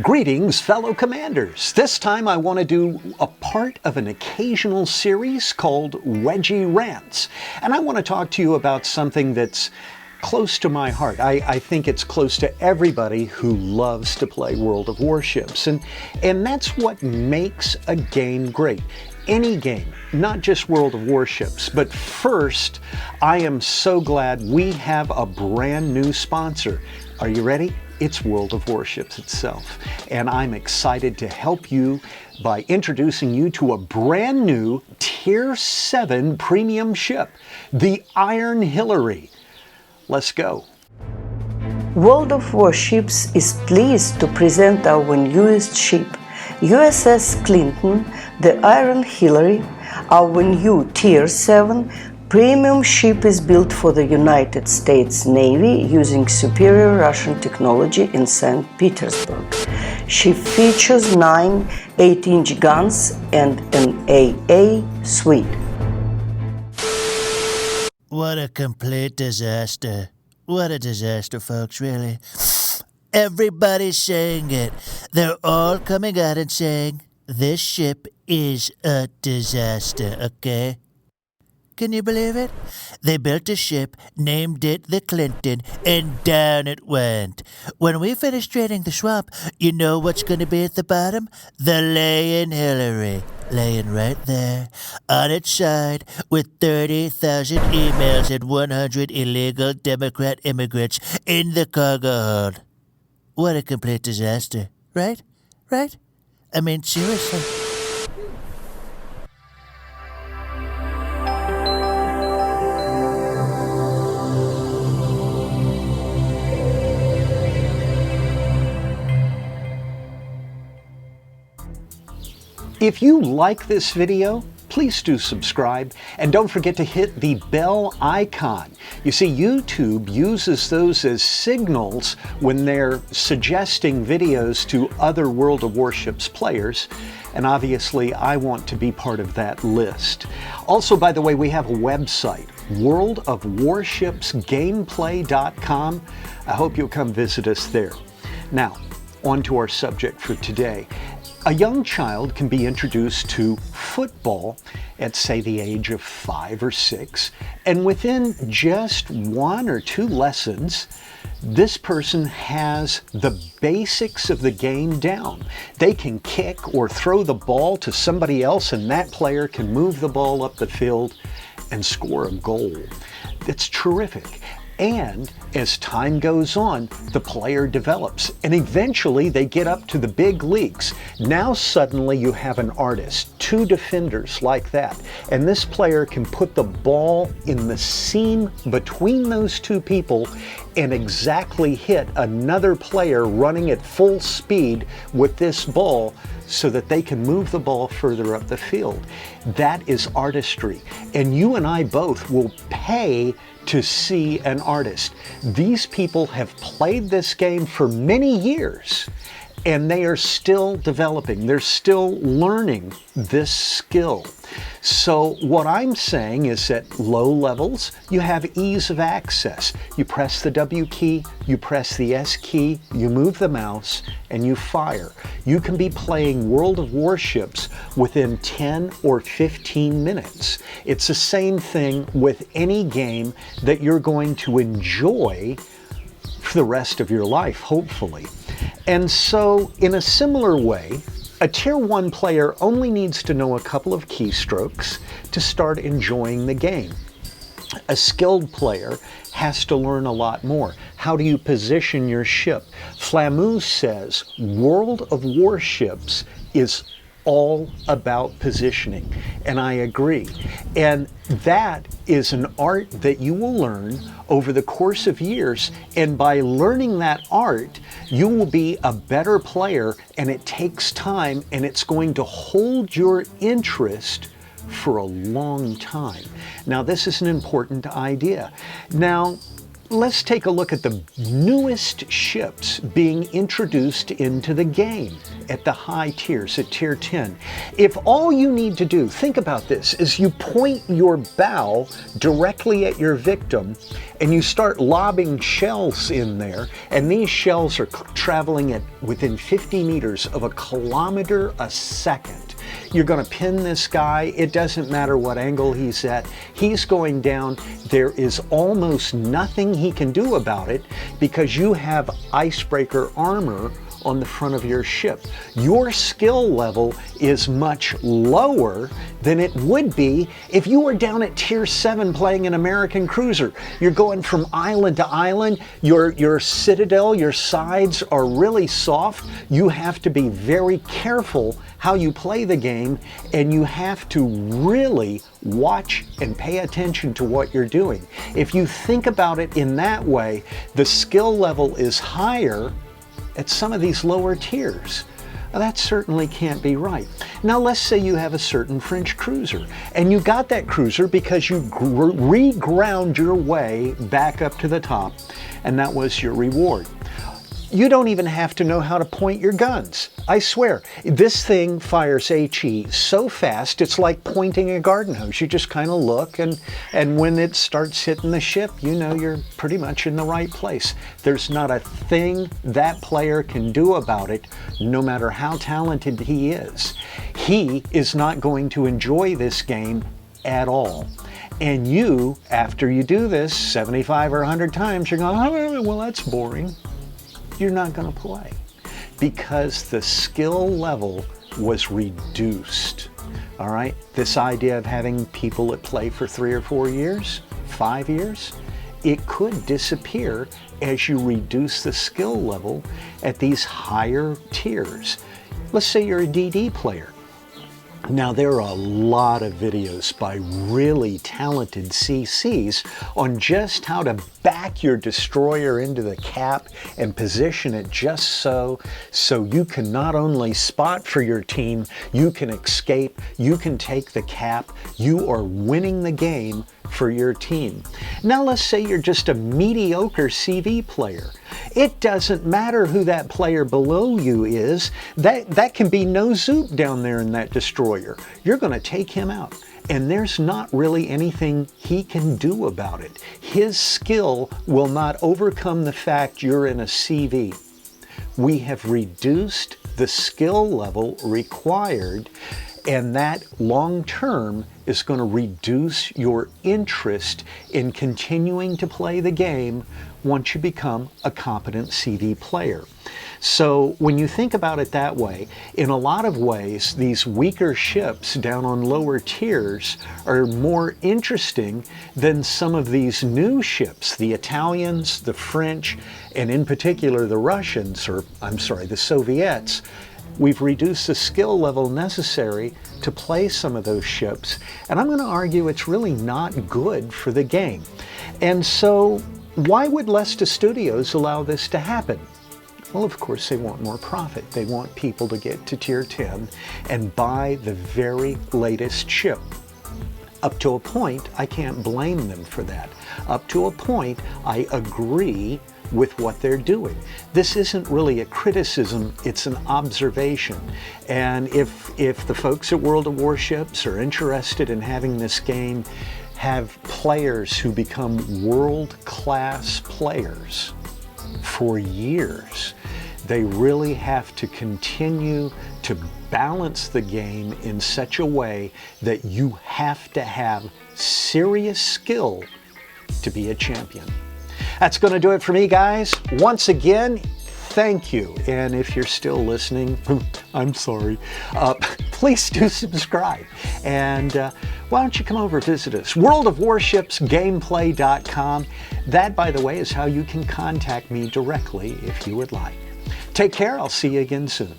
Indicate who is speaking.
Speaker 1: Greetings, fellow commanders. This time I want to do a part of an occasional series called Weggie Rants. And I want to talk to you about something that's close to my heart. I think it's close to everybody who loves to play World of Warships. And that's what makes a game great. Any game, not just World of Warships. But first, I am so glad we have a brand new sponsor. Are you ready? It's World of Warships itself. And I'm excited to help you by introducing you to a brand new Tier 7 premium ship, the Iron Hillary. Let's go.
Speaker 2: World of Warships is pleased to present our newest ship, USS Clinton, the Iron Hillary. Our new Tier 7 premium ship is built for the United States Navy using superior Russian technology in St. Petersburg. She features 9 8-inch guns and an AA suite.
Speaker 3: What a complete disaster. What a disaster, folks, really. Everybody's saying it. They're all coming out and saying, this ship is a disaster, okay? Can you believe it? They built a ship, named it the Clinton, and down it went. When we finish draining the swamp, you know what's going to be at the bottom? The laying Hillary. Laying right there, on its side, with 30,000 emails and 100 illegal Democrat immigrants in the cargo hold. What a complete disaster, right? Right? I mean, seriously.
Speaker 1: If you like this video, please do subscribe and don't forget to hit the bell icon. You see, YouTube uses those as signals when they're suggesting videos to other World of Warships players, and obviously I want to be part of that list. Also, by the way, we have a website, worldofwarshipsgameplay.com. I hope you'll come visit us there. Now, on to our subject for today. A young child can be introduced to football at, say, the age of 5 or 6, and within just 1 or 2 lessons, this person has the basics of the game down. They can kick or throw the ball to somebody else, and that player can move the ball up the field and score a goal. It's terrific. And as time goes on, the player develops, and eventually they get up to the big leagues. Now suddenly you have an artist, 2 defenders like that, and this player can put the ball in the seam between those 2 people and exactly hit another player running at full speed with this ball so that they can move the ball further up the field. That is artistry, and you and I both will pay to see an artist. These people have played this game for many years, and they are still developing. They're still learning this skill. So what I'm saying is at low levels, you have ease of access. You press the W key, you press the S key, you move the mouse, and you fire. You can be playing World of Warships within 10 or 15 minutes. It's the same thing with any game that you're going to enjoy for the rest of your life, hopefully. And so, in a similar way, a Tier 1 player only needs to know a couple of keystrokes to start enjoying the game. A skilled player has to learn a lot more. How do you position your ship? Flammu says World of Warships is all about positioning, and I agree. And that is an art that you will learn over the course of years, and by learning that art, you will be a better player, and it takes time, and it's going to hold your interest for a long time. Now, this is an important idea. Now, let's take a look at the newest ships being introduced into the game at the high tiers, at tier 10. If all you need to do, think about this, is you point your bow directly at your victim and you start lobbing shells in there, and these shells are traveling at within 50 meters of a kilometer a second. You're going to pin this guy. It doesn't matter what angle he's at. He's going down. There is almost nothing he can do about it because you have icebreaker armor on the front of your ship. Your skill level is much lower than it would be if you were down at tier 7 playing an American cruiser. You're going from island to island. Your citadel, your sides are really soft. You have to be very careful how you play the game, and you have to really watch and pay attention to what you're doing. If you think about it in that way, the skill level is higher at some of these lower tiers. Now, that certainly can't be right. Now, let's say you have a certain French cruiser, and you got that cruiser because you reground your way back up to the top, and that was your reward. You don't even have to know how to point your guns. I swear, this thing fires HE so fast, it's like pointing a garden hose. You just kind of look, and when it starts hitting the ship, you know you're pretty much in the right place. There's not a thing that player can do about it, no matter how talented he is. He is not going to enjoy this game at all. And you, after you do this 75 or 100 times, you're going, oh, well, that's boring. You're not going to play because the skill level was reduced. All right, this idea of having people that play for 3 or 4 years, 5 years, it could disappear as you reduce the skill level at these higher tiers. Let's say you're a DD player. Now, there are a lot of videos by really talented CCs on just how to back your destroyer into the cap and position it just so you can not only spot for your team, you can escape, you can take the cap, you are winning the game for your team. Now, let's say you're just a mediocre CV player. It doesn't matter who that player below you is. That can be no zoop down there in that destroyer. You're going to take him out, and there's not really anything he can do about it. His skill will not overcome the fact you're in a CV. We have reduced the skill level required, and that long term is going to reduce your interest in continuing to play the game once you become a competent CV player. So when you think about it that way, in a lot of ways, these weaker ships down on lower tiers are more interesting than some of these new ships, the Italians, the French, and in particular the Russians, or I'm sorry, the Soviets. We've reduced the skill level necessary to play some of those ships, and I'm going to argue it's really not good for the game. And so why would Leicester Studios allow this to happen? Well, of course, they want more profit. They want people to get to tier 10 and buy the very latest ship. Up to a point, I can't blame them for that. Up to a point, I agree with what they're doing. This isn't really a criticism, it's an observation. And if the folks at World of Warships are interested in having this game have players who become world-class players for years, they really have to continue to balance the game in such a way that you have to have serious skill to be a champion. That's going to do it for me, guys. Once again, thank you. And if you're still listening, I'm sorry, please do subscribe. And why don't you come over and visit us? World of Warships Gameplay.com. That, by the way, is how you can contact me directly if you would like. Take care. I'll see you again soon.